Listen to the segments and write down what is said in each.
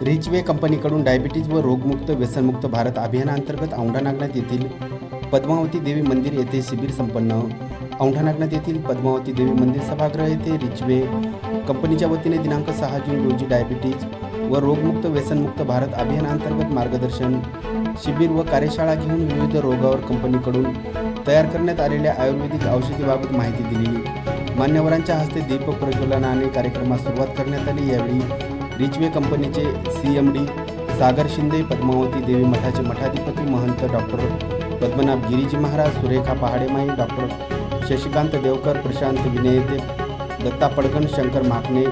रिचवे कंपनीकडून डायबिटीज व रोगमुक्त व्यसनमुक्त भारत अभियानांतर्गत औंढा नागनाथ येथील पद्मावती देवी मंदिर येथे शिबिर संपन्न. औंढा नागनाथ येथील पद्मावती देवी मंदिर सभागृह येथे रिचवे कंपनीच्या वतीने दिनांक 6 जून रोजी डायबिटीज व रोगमुक्त व्यसनमुक्त भारत अभियानांतर्गत मार्गदर्शन शिबिर व कार्यशाळा घेऊन विविध रोगावर कंपनीकडून तयार करण्यात आलेल्या आयुर्वेदिक औषधीबाबत माहिती दिली. मान्यवरांच्या हस्ते दीप प्रज्वलनाने कार्यक्रमास सुरुवात करण्यात आली. यावेळी रिचवे कंपनीचे CMD सागर शिंदे, पद्मावती देवी मठाचे मठाधिपती महंत डॉक्टर पद्मनाभ गिरीजी महाराज, सुरेखा पहाडेमाई, डॉक्टर शशिकांत देवकर, प्रशांत विनयते, दत्ता पडगण, शंकर माकणे,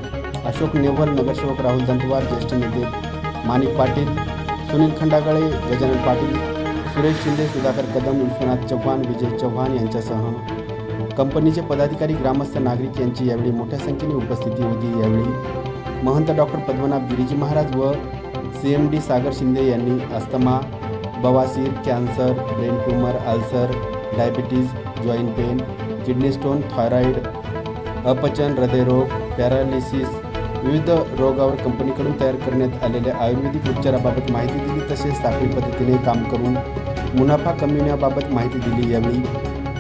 अशोक नेवल, नगरसेवक राहुल दंतवार, ज्येष्ठ नेते माणिक पाटील, सुनील खंडागळे, गजानन पाटील, सुरेश शिंदे, सुधाकर कदम, विश्वनाथ चव्हाण, विजय चव्हाण यांच्यासह कंपनीचे पदाधिकारी, ग्रामस्थ, नागरिक यांची यावेळी मोठ्या संख्येने उपस्थिती होती. यावेळी महंत डॉक्टर पद्मनाभ गिरीजी महाराज व CMD सागर शिंदे यांनी अस्थमा, बवासीर, cancer, brain tumour, ulcer, diabetes, joint pain, kidney stone, thyroid, अपचन, हृदयरोग, पॅरालिसिस, विविध रोगावर कंपनीकडून तयार करण्यात आलेल्या आयुर्वेदिक उपचाराबाबत माहिती दिली. तसेच साखळी पद्धतीने काम करून मुनाफा कमविण्याबाबत माहिती दिली. यावेळी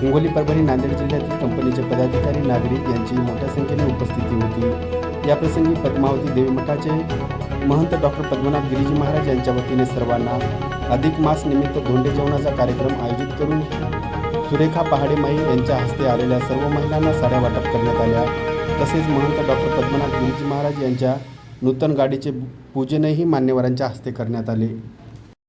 हिंगोली, परभणी, नांदेड जिल्ह्यातील कंपनीचे पदाधिकारी, नागरिक यांची मोठ्या संख्येने उपस्थिती होती. याप्रसंगी पद्मावती देवी मठाचे महंत डॉक्टर पद्मनाभ गिरीजी महाराज यांच्या वतीने सर्वांना अधिक मास निमित्त धोंडे जेवणाचा कार्यक्रम आयोजित करून सुरेखा पहाडेमाई यांच्या हस्ते आलेल्या सर्व महिलांना साड्या वाटप करण्यात आल्या. तसेच महंत डॉक्टर पद्मनाभ गिरीजी महाराज यांच्या नूतन गाडीचे पूजनही मान्यवरांच्या हस्ते करण्यात आले.